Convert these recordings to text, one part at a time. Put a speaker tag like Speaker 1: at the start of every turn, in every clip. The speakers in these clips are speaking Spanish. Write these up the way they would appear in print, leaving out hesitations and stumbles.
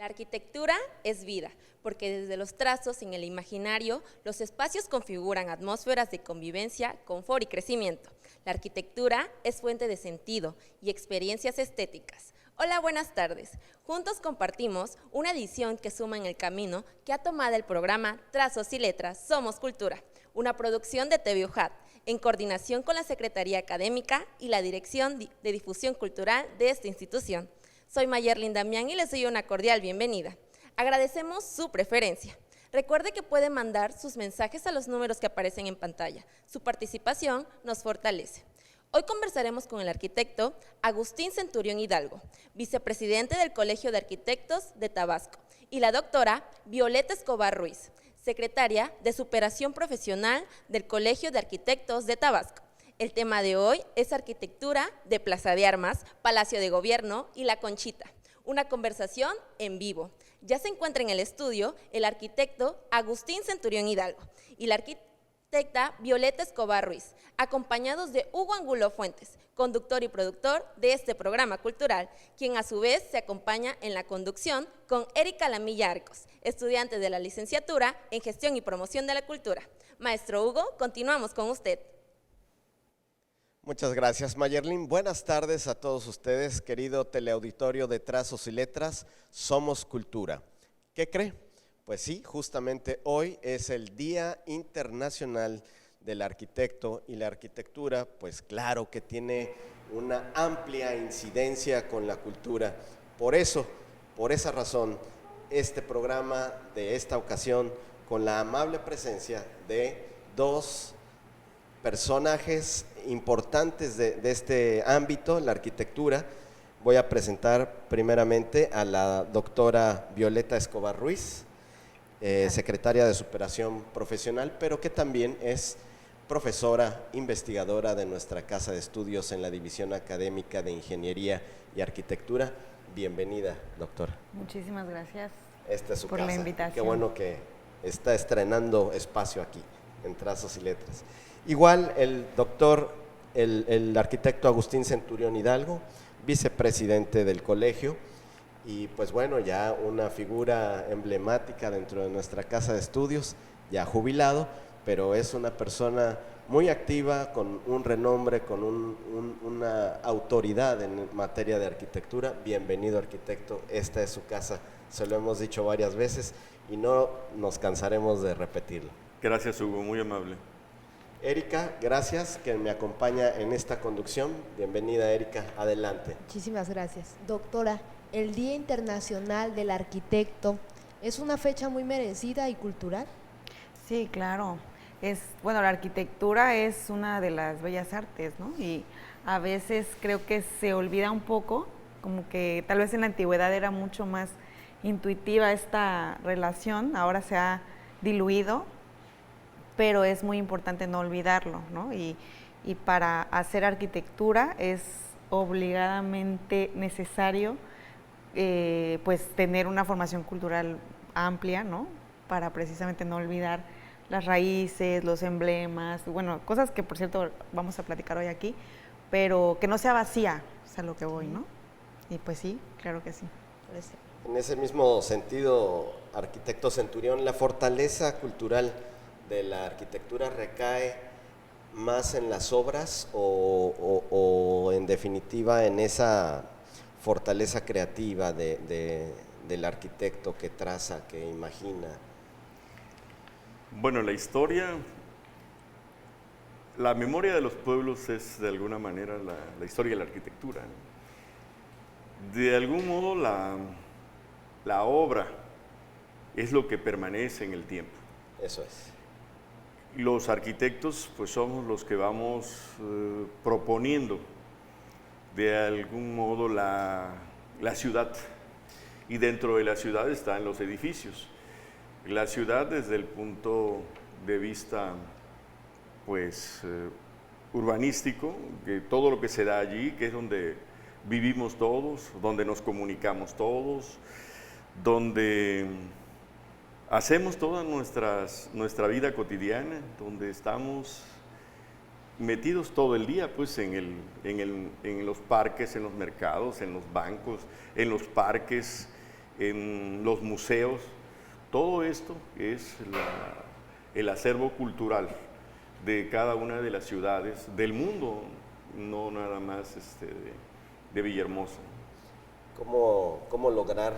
Speaker 1: La arquitectura es vida, porque desde los trazos en el imaginario, los espacios configuran atmósferas de convivencia, confort y crecimiento. La arquitectura es fuente de sentido y experiencias estéticas. Hola, buenas tardes. Juntos compartimos una edición que suma en el camino que ha tomado el programa Trazos y Letras Somos Cultura, una producción de TV UJAT, en coordinación con la Secretaría Académica y la Dirección de Difusión Cultural de esta institución. Soy Mayerlin Damián y les doy una cordial bienvenida. Agradecemos su preferencia. Recuerde que puede mandar sus mensajes a los números que aparecen en pantalla. Su participación nos fortalece. Hoy conversaremos con el arquitecto Agustín Centurión Hidalgo, vicepresidente del Colegio de Arquitectos de Tabasco, y la doctora Violeta Escobar Ruiz, secretaria de Superación Profesional del Colegio de Arquitectos de Tabasco. El tema de hoy es arquitectura de Plaza de Armas, Palacio de Gobierno y La Conchita. Una conversación en vivo. Ya se encuentra en el estudio el arquitecto Agustín Centurión Hidalgo y la arquitecta Violeta Escobar Ruiz, acompañados de Hugo Angulo Fuentes, conductor y productor de este programa cultural, quien a su vez se acompaña en la conducción con Erika Lamilla Arcos, estudiante de la licenciatura en Gestión y Promoción de la Cultura. Maestro Hugo, continuamos con usted.
Speaker 2: Muchas gracias, Mayerlin. Buenas tardes a todos ustedes, querido teleauditorio de Trazos y Letras, Somos Cultura. ¿Qué cree? Pues sí, justamente hoy es el Día Internacional del Arquitecto y la arquitectura, pues claro que tiene una amplia incidencia con la cultura. Por esa razón, este programa de esta ocasión, con la amable presencia de dos personajes importantes de este ámbito, la arquitectura. Voy a presentar primeramente a la doctora Violeta Escobar Ruiz, secretaria de Superación Profesional, pero que también es profesora investigadora de nuestra Casa de Estudios en la División Académica de Ingeniería y Arquitectura. Bienvenida, doctora.
Speaker 3: Muchísimas gracias.
Speaker 2: Esta es su
Speaker 3: por
Speaker 2: casa.
Speaker 3: La invitación.
Speaker 2: Qué bueno que está estrenando espacio aquí en Trazos y Letras. Igual el arquitecto Agustín Centurión Hidalgo, vicepresidente del colegio, y pues bueno, ya una figura emblemática dentro de nuestra casa de estudios, ya jubilado, pero es una persona muy activa, con un renombre, con una autoridad en materia de arquitectura. Bienvenido, arquitecto, esta es su casa, se lo hemos dicho varias veces y no nos cansaremos de repetirlo.
Speaker 4: Gracias, Hugo, muy amable.
Speaker 2: Erika, gracias, que me acompaña en esta conducción. Bienvenida, Erika, adelante.
Speaker 5: Muchísimas gracias. Doctora, el Día Internacional del Arquitecto es una fecha muy merecida y cultural.
Speaker 3: Sí, claro. Bueno, la arquitectura es una de las bellas artes, ¿no? Y a veces creo que se olvida un poco, como que tal vez en la antigüedad era mucho más intuitiva esta relación, ahora se ha diluido, pero es muy importante no olvidarlo, ¿no? Y para hacer arquitectura es obligadamente necesario pues tener una formación cultural amplia, ¿no? Para precisamente no olvidar las raíces, los emblemas, bueno, cosas que por cierto vamos a platicar hoy aquí, pero que no sea vacía, es a lo que voy, ¿no? Y pues sí, claro que sí.
Speaker 2: En ese mismo sentido, arquitecto Centurión, la fortaleza cultural de la arquitectura recae más en las obras o en definitiva en esa fortaleza creativa del arquitecto que traza, que imagina.
Speaker 4: Bueno, la historia, la memoria de los pueblos es de alguna manera la historia de la arquitectura, ¿no? De algún modo la obra es lo que permanece en el tiempo.
Speaker 2: Eso es.
Speaker 4: Los arquitectos pues somos los que vamos proponiendo de algún modo la ciudad, y dentro de la ciudad están los edificios. La ciudad desde el punto de vista pues urbanístico, que todo lo que se da allí, que es donde vivimos todos, donde nos comunicamos todos, donde hacemos toda nuestra vida cotidiana, donde estamos metidos todo el día pues en los parques, en los mercados, en los bancos, en los parques, en los museos. Todo esto es el acervo cultural de cada una de las ciudades del mundo, no nada más de Villahermosa.
Speaker 2: ¿Cómo lograr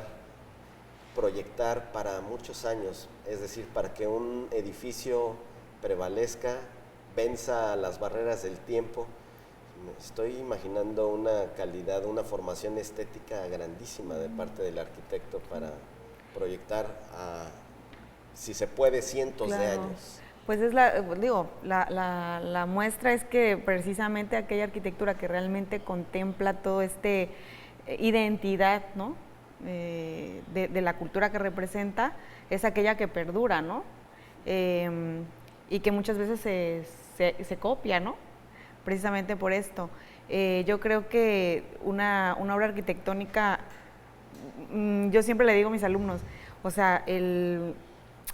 Speaker 2: proyectar para muchos años? Es decir, para que un edificio prevalezca, venza las barreras del tiempo. Estoy imaginando una calidad, una formación estética grandísima de parte del arquitecto para proyectar a, si se puede, cientos de años.
Speaker 3: Pues es la muestra es que precisamente aquella arquitectura que realmente contempla todo identidad, ¿no? De la cultura que representa, es aquella que perdura, ¿no? Y que muchas veces se copia, ¿no? Precisamente por esto. Yo creo que una obra arquitectónica, yo siempre le digo a mis alumnos, o sea,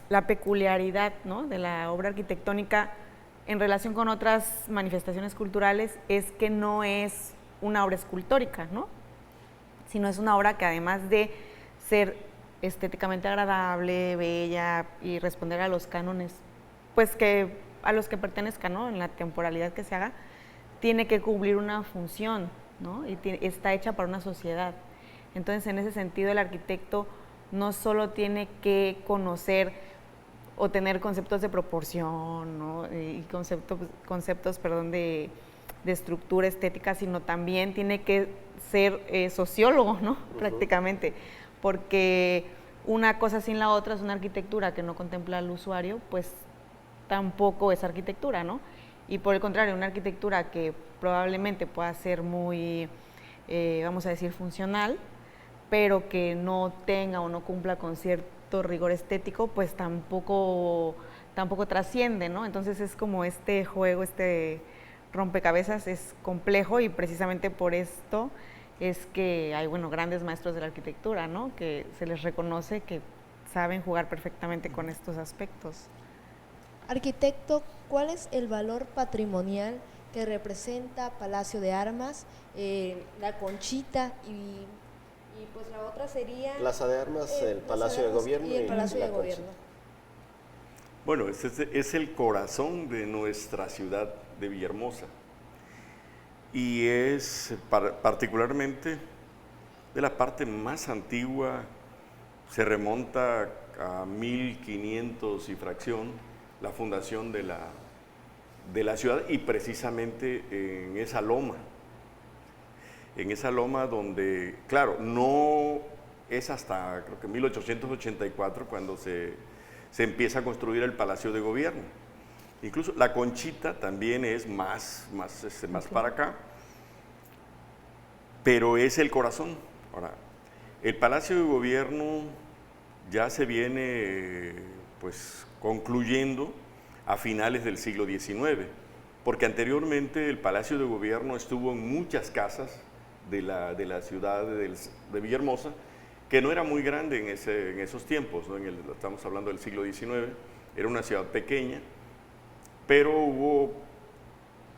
Speaker 3: la peculiaridad, ¿no?, de la obra arquitectónica en relación con otras manifestaciones culturales es que no es una obra escultórica, ¿no?, sino es una obra que además de ser estéticamente agradable, bella y responder a los cánones, pues que a los que pertenezca, ¿no?, en la temporalidad que se haga, tiene que cumplir una función, ¿no?, y está hecha para una sociedad. Entonces, en ese sentido, el arquitecto no solo tiene que conocer o tener conceptos de proporción, ¿no?, y conceptos de estructura estética, sino también tiene que ser sociólogo, ¿no?, prácticamente, porque una cosa sin la otra es una arquitectura que no contempla al usuario, pues tampoco es arquitectura, ¿no? Y por el contrario, una arquitectura que probablemente pueda ser muy, vamos a decir, funcional, pero que no tenga o no cumpla con cierto rigor estético, pues tampoco trasciende, ¿no? Entonces es como este juego, rompecabezas es complejo, y precisamente por esto es que hay, grandes maestros de la arquitectura, ¿no?, que se les reconoce que saben jugar perfectamente con estos aspectos.
Speaker 5: Arquitecto, ¿cuál es el valor patrimonial que representa Palacio de Armas, la Conchita y pues la otra sería…
Speaker 2: Plaza de Armas, el Palacio de Gobierno
Speaker 5: y el Palacio de
Speaker 2: la
Speaker 5: Gobierno?
Speaker 4: Bueno, es el corazón de nuestra ciudad de Villahermosa, y es particularmente de la parte más antigua, se remonta a 1500 y fracción, la fundación de la ciudad, y precisamente en esa loma donde, claro, no es hasta creo que 1884 cuando se empieza a construir el Palacio de Gobierno. Incluso la Conchita también es más para acá, pero es el corazón. Ahora, el Palacio de Gobierno ya se viene pues concluyendo a finales del siglo XIX, porque anteriormente el Palacio de Gobierno estuvo en muchas casas de la ciudad de Villahermosa, que no era muy grande en esos tiempos, ¿no? Estamos hablando del siglo XIX, era una ciudad pequeña, pero hubo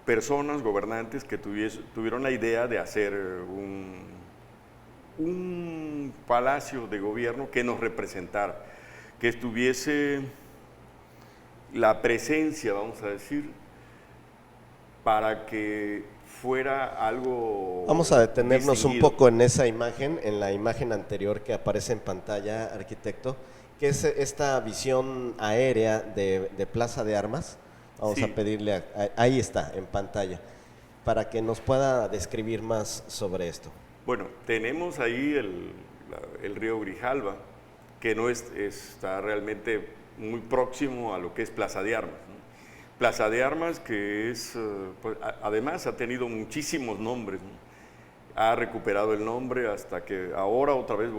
Speaker 4: personas, gobernantes, que tuvieron la idea de hacer un palacio de gobierno que nos representara, que estuviese la presencia, vamos a decir, para que fuera algo…
Speaker 2: Vamos a detenernos
Speaker 4: distinguido.
Speaker 2: un poco en esa imagen, en la imagen anterior que aparece en pantalla, arquitecto, que es esta visión aérea de Plaza de Armas. Vamos
Speaker 4: Sí.
Speaker 2: a pedirle, ahí está, en pantalla, para que nos pueda describir más sobre esto.
Speaker 4: Bueno, tenemos ahí el río Grijalva, que no está realmente muy próximo a lo que es Plaza de Armas, ¿no? Plaza de Armas, que es, pues, además ha tenido muchísimos nombres, ¿no? Ha recuperado el nombre hasta que ahora otra vez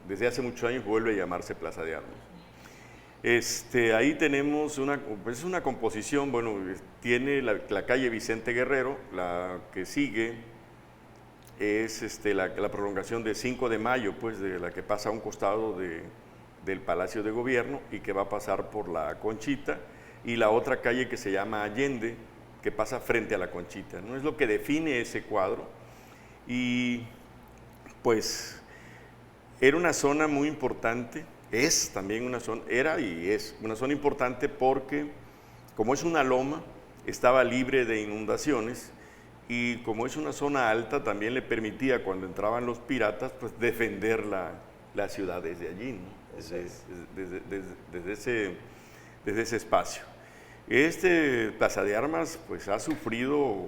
Speaker 4: desde hace muchos años vuelve a llamarse Plaza de Armas. Ahí tenemos una composición, bueno, tiene la calle Vicente Guerrero, la que sigue es la prolongación de 5 de Mayo, pues, de la que pasa a un costado del Palacio de Gobierno y que va a pasar por la Conchita, y la otra calle que se llama Allende, que pasa frente a la Conchita, ¿no? Es lo que define ese cuadro. Y pues Era una zona muy importante, es también una zona, era y es una zona importante porque como es una loma, estaba libre de inundaciones y como es una zona alta, también le permitía cuando entraban los piratas, pues defender la ciudad desde allí, ¿no? Desde ese espacio. Plaza de Armas pues ha sufrido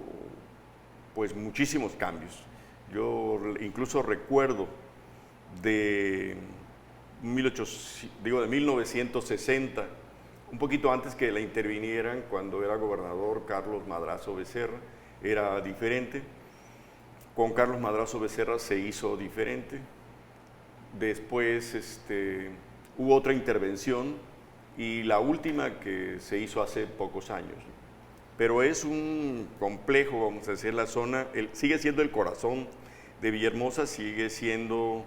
Speaker 4: pues muchísimos cambios. Yo incluso recuerdo de 1960, un poquito antes que la intervinieran, cuando era gobernador Carlos Madrazo Becerra, era diferente. Con Carlos Madrazo Becerra se hizo diferente. Después hubo otra intervención y la última que se hizo hace pocos años. Pero es un complejo, vamos a decir, la zona, sigue siendo el corazón de Villahermosa, sigue siendo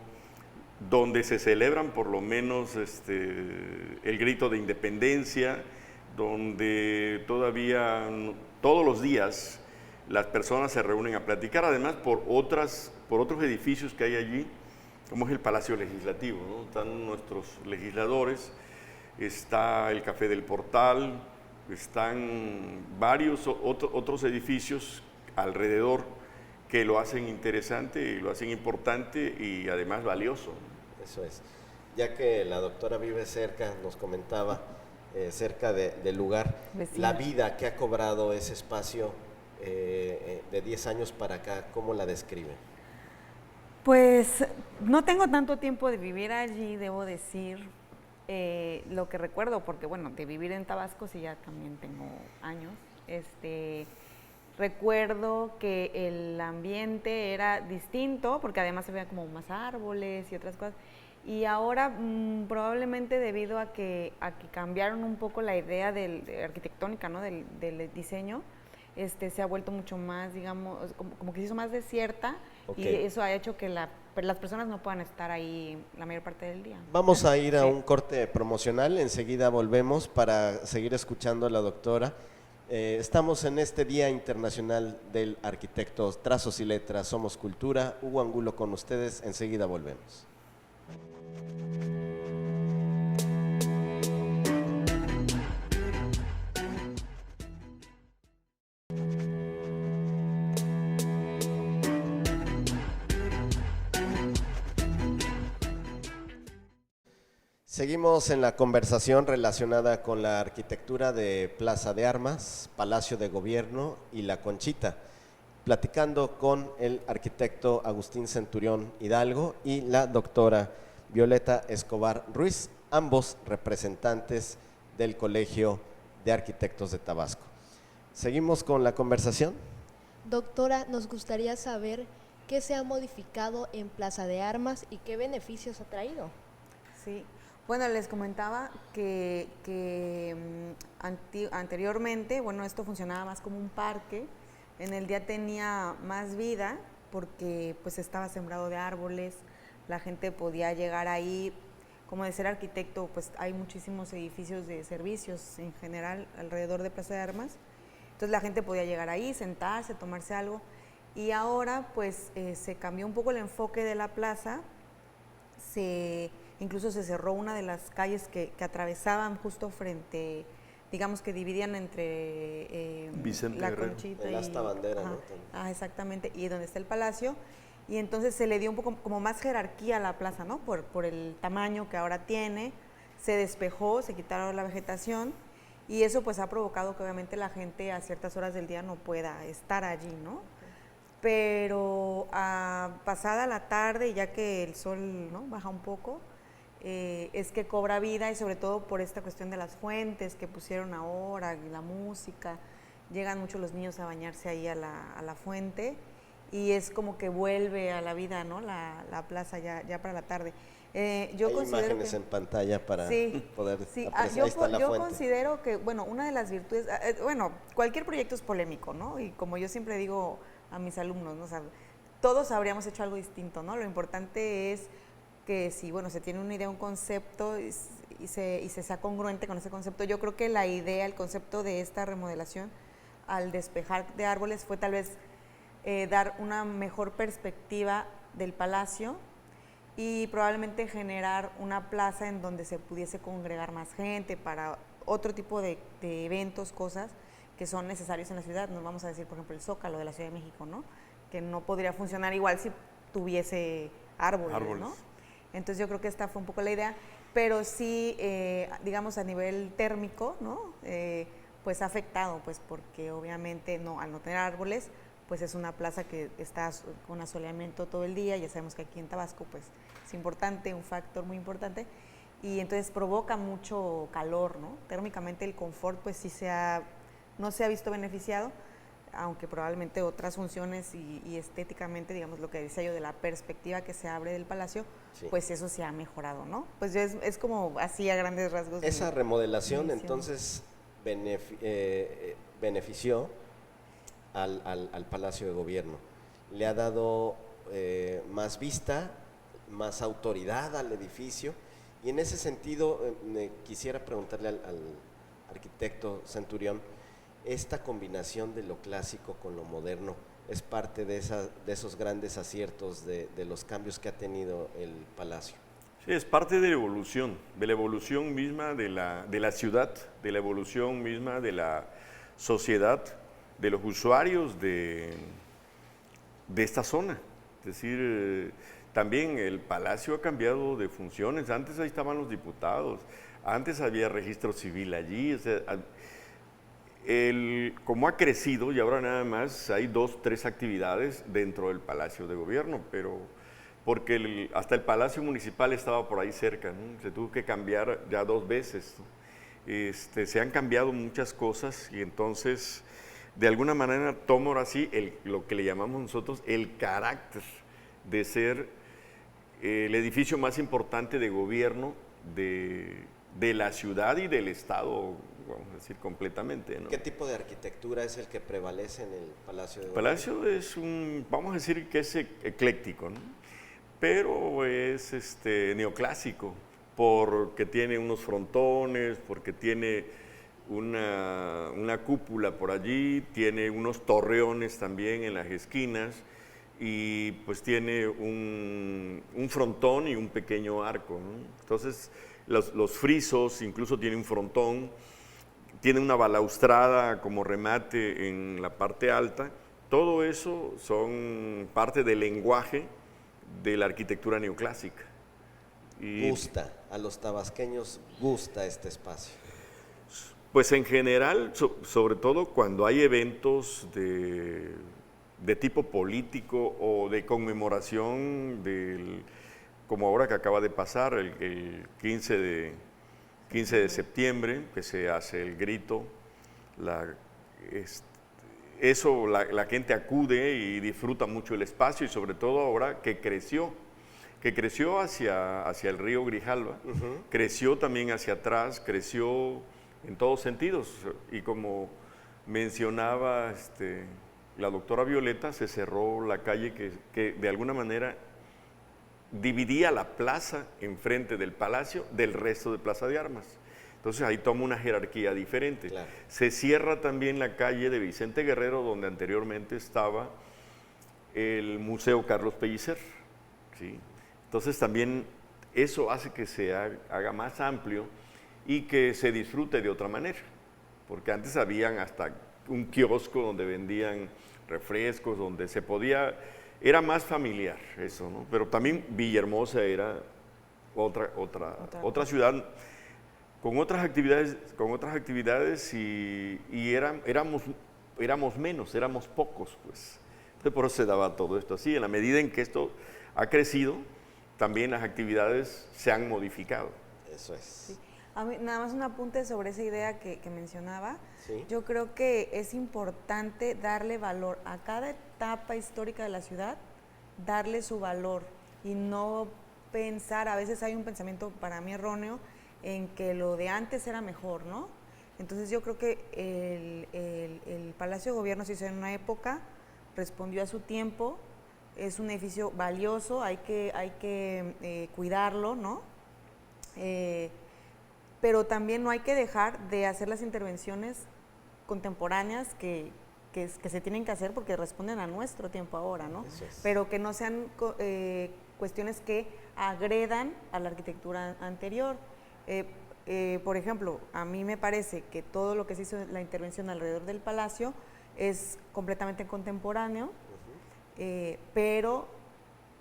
Speaker 4: donde se celebran por lo menos el grito de independencia, donde todavía todos los días las personas se reúnen a platicar, además por otros edificios que hay allí, como es el Palacio Legislativo, ¿no? Están nuestros legisladores, está el Café del Portal, están varios otros edificios alrededor que lo hacen interesante y lo hacen importante y además valioso.
Speaker 2: Eso es. Ya que la doctora vive cerca, nos comentaba, cerca del lugar,
Speaker 3: Vecina.
Speaker 2: la vida que ha cobrado ese espacio de 10 años para acá, ¿cómo la describe?
Speaker 3: Pues no tengo tanto tiempo de vivir allí, debo decir, lo que recuerdo, porque bueno, de vivir en Tabasco sí ya también tengo años. Recuerdo que el ambiente era distinto, porque además se veían como más árboles y otras cosas. Y ahora probablemente debido a que cambiaron un poco la idea arquitectónica, ¿no? del diseño, se ha vuelto mucho más, digamos, como que se hizo más desierta. Okay. Y eso ha hecho que las personas no puedan estar ahí la mayor parte del día.
Speaker 2: Vamos a ir a un corte promocional, enseguida volvemos para seguir escuchando a la doctora. Estamos en este Día Internacional del Arquitecto, Trazos y Letras, Somos Cultura. Hugo Angulo con ustedes, enseguida volvemos. Seguimos en la conversación relacionada con la arquitectura de Plaza de Armas, Palacio de Gobierno y La Conchita, platicando con el arquitecto Agustín Centurión Hidalgo y la doctora Violeta Escobar Ruiz, ambos representantes del Colegio de Arquitectos de Tabasco. ¿Seguimos con la conversación?
Speaker 5: Doctora, nos gustaría saber qué se ha modificado en Plaza de Armas y qué beneficios ha traído.
Speaker 3: Sí. Bueno, les comentaba que anteriormente, bueno, esto funcionaba más como un parque. En el día tenía más vida porque pues estaba sembrado de árboles, la gente podía llegar ahí. Como de ser arquitecto, pues hay muchísimos edificios de servicios en general alrededor de Plaza de Armas. Entonces la gente podía llegar ahí, sentarse, tomarse algo. Y ahora pues se cambió un poco el enfoque de la plaza. Incluso se cerró una de las calles que atravesaban justo frente, digamos que dividían entre La Conchita
Speaker 2: y Asta Bandera,
Speaker 3: ¿no? Exactamente, y donde está el palacio. Y entonces se le dio un poco como más jerarquía a la plaza, ¿no? Por el tamaño que ahora tiene, se despejó, se quitaron la vegetación y eso pues ha provocado que obviamente la gente a ciertas horas del día no pueda estar allí, ¿no? Pero pasada la tarde, ya que el sol, ¿no?, baja un poco, es que cobra vida y sobre todo por esta cuestión de las fuentes que pusieron ahora, y la música, llegan mucho los niños a bañarse ahí a la fuente y es como que vuelve a la vida, ¿no?, la plaza ya para la tarde. Yo
Speaker 2: Hay imágenes en pantalla para poder apreciar.
Speaker 3: Yo considero que, bueno, una de las virtudes, bueno, cualquier proyecto es polémico, ¿no? Y como yo siempre digo a mis alumnos, ¿no? O sea, todos habríamos hecho algo distinto, ¿no? Lo importante es que si, bueno, se tiene una idea, un concepto y se sea congruente con ese concepto. Yo creo que la idea, el concepto de esta remodelación, al despejar de árboles, fue tal vez dar una mejor perspectiva del palacio y probablemente generar una plaza en donde se pudiese congregar más gente para otro tipo de eventos, cosas que son necesarios en la ciudad. Nos vamos a decir, por ejemplo, el Zócalo de la Ciudad de México, ¿no? Que no podría funcionar igual si tuviese árboles, ¿no? Entonces yo creo que esta fue un poco la idea, pero sí, digamos, a nivel térmico, ¿no? Pues ha afectado, pues porque obviamente al no tener árboles, pues es una plaza que está con asoleamiento todo el día. Ya sabemos que aquí en Tabasco pues es importante, un factor muy importante, y entonces provoca mucho calor, ¿no? Térmicamente el confort pues sí no se ha visto beneficiado, aunque probablemente otras funciones y estéticamente, digamos, lo que decía yo de la perspectiva que se abre del palacio, sí, pues eso se ha mejorado, ¿no? Pues es como así a grandes rasgos.
Speaker 2: Esa remodelación entonces benefició al Palacio de Gobierno, le ha dado más vista, más autoridad al edificio, y en ese sentido quisiera preguntarle al arquitecto Centurión, esta combinación de lo clásico con lo moderno es parte de esos grandes aciertos de los cambios que ha tenido el Palacio.
Speaker 4: Sí, es parte de la evolución misma de la ciudad, de la evolución misma de la sociedad, de los usuarios de esta zona. Es decir, también el Palacio ha cambiado de funciones. Antes ahí estaban los diputados, antes había registro civil allí. O sea, como ha crecido y ahora nada más hay 2, 3 actividades dentro del Palacio de Gobierno, pero porque hasta el Palacio Municipal estaba por ahí cerca, ¿no? Se tuvo que cambiar ya 2 veces, ¿no? Se han cambiado muchas cosas y entonces de alguna manera toma ahora sí lo que le llamamos nosotros el carácter de ser el edificio más importante de gobierno de la ciudad y del Estado, vamos a decir, completamente, ¿no?
Speaker 2: ¿Qué tipo de arquitectura es el que prevalece en el Palacio de Gobierno?
Speaker 4: El Palacio es vamos a decir que es ecléctico, ¿no? Pero es neoclásico, porque tiene unos frontones, porque tiene una cúpula por allí, tiene unos torreones también en las esquinas, y pues tiene un frontón y un pequeño arco, ¿no? Entonces los frisos incluso tienen un frontón, tiene una balaustrada como remate en la parte alta. Todo eso son parte del lenguaje de la arquitectura neoclásica.
Speaker 2: Gusta, a los tabasqueños gusta este espacio.
Speaker 4: Pues en general, sobre todo cuando hay eventos de tipo político o de conmemoración como ahora que acaba de pasar, el 15 de septiembre, que se hace el grito, la gente acude y disfruta mucho el espacio, y sobre todo ahora que creció hacia el río Grijalva, creció también hacia atrás, creció en todos sentidos, y como mencionaba la doctora Violeta, se cerró la calle que de alguna manera dividía la plaza enfrente del Palacio del resto de Plaza de Armas. Entonces ahí toma una jerarquía diferente. Claro. Se cierra también la calle de Vicente Guerrero, donde anteriormente estaba el Museo Carlos Pellicer, ¿sí? Entonces también eso hace que se haga más amplio y que se disfrute de otra manera, porque antes habían hasta un kiosco donde vendían refrescos, donde se podía, era más familiar eso, ¿no? Pero también Villahermosa era otra ciudad con otras actividades y éramos menos, éramos pocos, pues. Entonces por eso se daba todo esto así. En la medida en que esto ha crecido, también las actividades se han modificado.
Speaker 2: Eso es.
Speaker 3: Sí. A mí, nada más un apunte sobre esa idea que mencionaba.
Speaker 2: ¿Sí?
Speaker 3: Yo creo que es importante darle valor a cada etapa histórica de la ciudad, darle su valor y no pensar, a veces hay un pensamiento para mí erróneo, en que lo de antes era mejor, ¿no? Entonces yo creo que el Palacio de Gobierno se hizo en una época, respondió a su tiempo, es un edificio valioso, hay que cuidarlo, ¿no? Pero también no hay que dejar de hacer las intervenciones contemporáneas que se tienen que hacer porque responden a nuestro tiempo ahora, ¿no?
Speaker 2: Eso es.
Speaker 3: Pero que no sean cuestiones que agredan a la arquitectura anterior. Por ejemplo, a mí me parece que todo lo que se hizo en la intervención alrededor del palacio es completamente contemporáneo, pero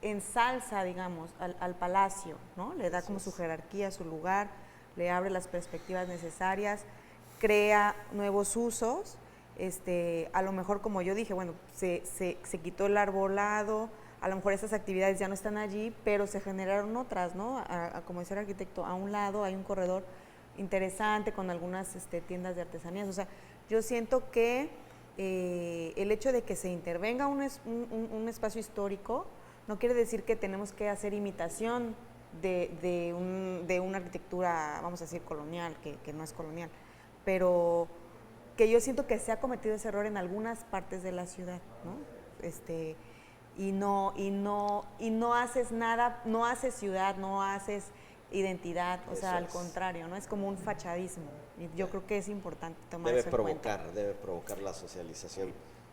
Speaker 3: ensalza, digamos, al palacio, ¿no? Le da como su jerarquía, su lugar, le abre las perspectivas necesarias, crea nuevos usos, a lo mejor, como yo dije, bueno, se quitó el arbolado, a lo mejor esas actividades ya no están allí, pero se generaron otras, ¿no? Como decía el arquitecto, a un lado hay un corredor interesante con algunas tiendas de artesanías. O sea, yo siento que el hecho de que se intervenga un espacio histórico no quiere decir que tenemos que hacer imitación de una arquitectura, vamos a decir, colonial, que no es colonial, pero que yo siento que se ha cometido ese error en algunas partes de la ciudad, ¿no? Y no haces nada, no haces ciudad, no haces identidad, o sea, al contrario, ¿no? Es como un fachadismo. Y yo creo que es importante tomar eso en cuenta.
Speaker 2: Debe provocar la socialización.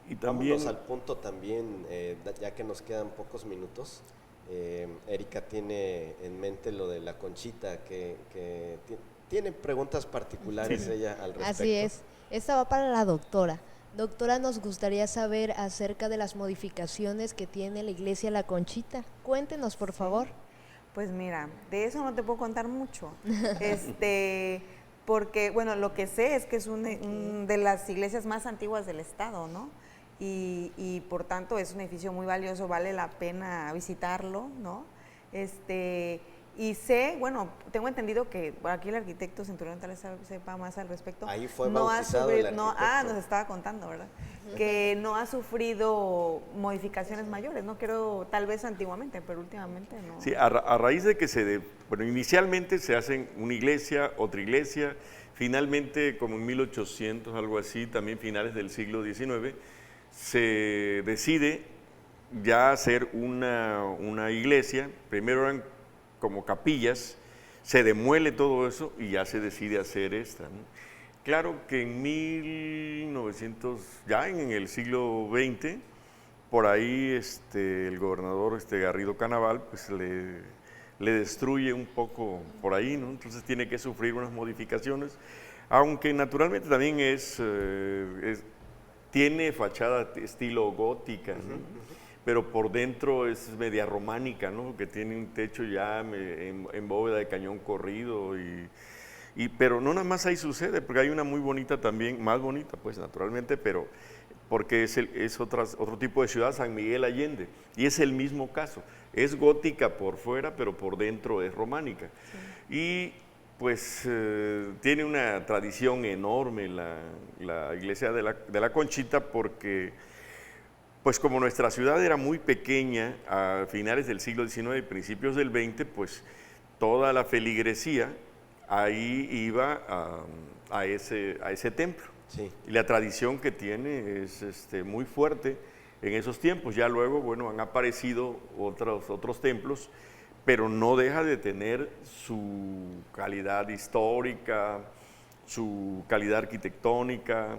Speaker 4: Y también,
Speaker 2: vámonos al punto también, ya que nos quedan pocos minutos. Erika tiene en mente lo de la conchita, que tiene preguntas particulares ella al respecto.
Speaker 5: Así es. Esta va para la doctora. Doctora, nos gustaría saber acerca de las modificaciones que tiene la iglesia La Conchita. Cuéntenos, por favor.
Speaker 3: Pues mira, de eso no te puedo contar mucho. Porque, bueno, lo que sé es que es una de las iglesias más antiguas del estado, ¿no? Y por tanto es un edificio muy valioso, vale la pena visitarlo, ¿no? Y sé, bueno, tengo entendido que aquí el arquitecto Centurión tal vez sepa más al respecto.
Speaker 2: Ahí fue bautizado el arquitecto.
Speaker 3: Nos estaba contando, ¿verdad? Que no ha sufrido modificaciones mayores, no creo, tal vez antiguamente, pero últimamente no.
Speaker 4: Sí, a raíz de que bueno, inicialmente se hacen una iglesia, otra iglesia, finalmente como en 1800, algo así, también finales del siglo XIX, se decide ya hacer una iglesia. Primero eran como capillas, se demuele todo eso y ya se decide hacer esta, ¿no? Claro que en 1900, ya en el siglo XX, por ahí el gobernador Garrido Canaval pues le destruye un poco por ahí, ¿no? Entonces tiene que sufrir unas modificaciones, aunque naturalmente también tiene fachada estilo gótica, ¿no? Pero por dentro es media románica, ¿no? Que tiene un techo ya en bóveda de cañón corrido, pero no nada más ahí sucede, porque hay una muy bonita también, más bonita pues naturalmente, pero porque es otro tipo de ciudad, San Miguel Allende, y es el mismo caso, es gótica por fuera, pero por dentro es románica. Sí. Y pues tiene una tradición enorme la iglesia de la Conchita, porque pues como nuestra ciudad era muy pequeña a finales del siglo XIX y principios del XX, pues toda la feligresía ahí iba a ese templo.
Speaker 2: Sí.
Speaker 4: Y la tradición que tiene es muy fuerte en esos tiempos. Ya luego, bueno, han aparecido otros templos, pero no deja de tener su calidad histórica, su calidad arquitectónica,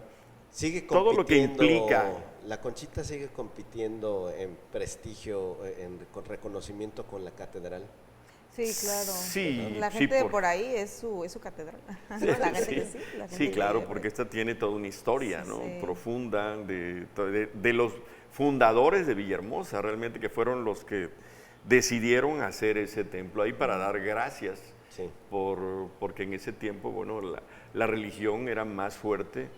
Speaker 2: sigue
Speaker 4: todo lo que implica.
Speaker 2: La Conchita sigue compitiendo en prestigio, con reconocimiento con la catedral.
Speaker 3: Sí, claro.
Speaker 4: Sí,
Speaker 3: la gente de por ahí es su catedral.
Speaker 2: Sí,
Speaker 3: la gente
Speaker 2: sí.
Speaker 3: que sí. La gente
Speaker 4: Sí, claro,
Speaker 3: que,
Speaker 4: porque esta tiene toda una historia,
Speaker 3: sí,
Speaker 4: ¿no?
Speaker 3: Sí.
Speaker 4: Profunda de los fundadores de Villahermosa, realmente, que fueron los que decidieron hacer ese templo ahí para dar gracias,
Speaker 2: sí,
Speaker 4: porque en ese tiempo, bueno, la religión era más fuerte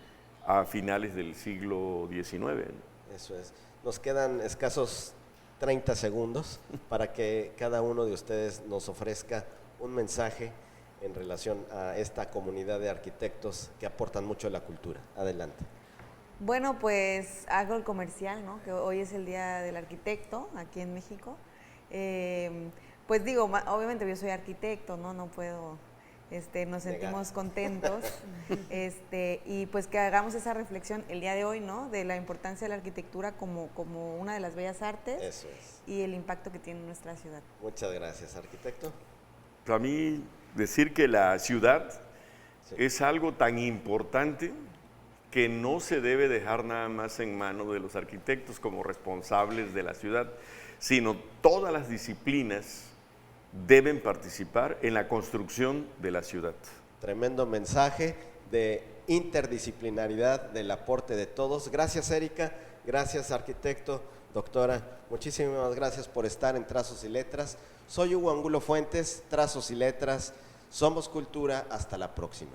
Speaker 4: a finales del siglo XIX, ¿no?
Speaker 2: Eso es. Nos quedan escasos 30 segundos para que cada uno de ustedes nos ofrezca un mensaje en relación a esta comunidad de arquitectos que aportan mucho a la cultura. Adelante.
Speaker 3: Bueno, pues hago el comercial, ¿no? Que hoy es el Día del Arquitecto aquí en México. Pues digo, obviamente yo soy arquitecto, ¿no? No puedo, nos sentimos contentos, y pues que hagamos esa reflexión el día de hoy, ¿no? De la importancia de la arquitectura como una de las bellas artes.
Speaker 2: Eso es.
Speaker 3: Y el impacto que tiene en nuestra ciudad.
Speaker 2: Muchas gracias, arquitecto.
Speaker 4: Para mí, decir que la ciudad
Speaker 2: Sí.
Speaker 4: es algo tan importante que no se debe dejar nada más en manos de los arquitectos como responsables de la ciudad, sino todas las disciplinas deben participar en la construcción de la ciudad.
Speaker 2: Tremendo mensaje de interdisciplinaridad, del aporte de todos. Gracias, Erika. Gracias, arquitecto. Doctora, muchísimas gracias por estar en Trazos y Letras. Soy Hugo Angulo Fuentes, Trazos y Letras. Somos Cultura. Hasta la próxima.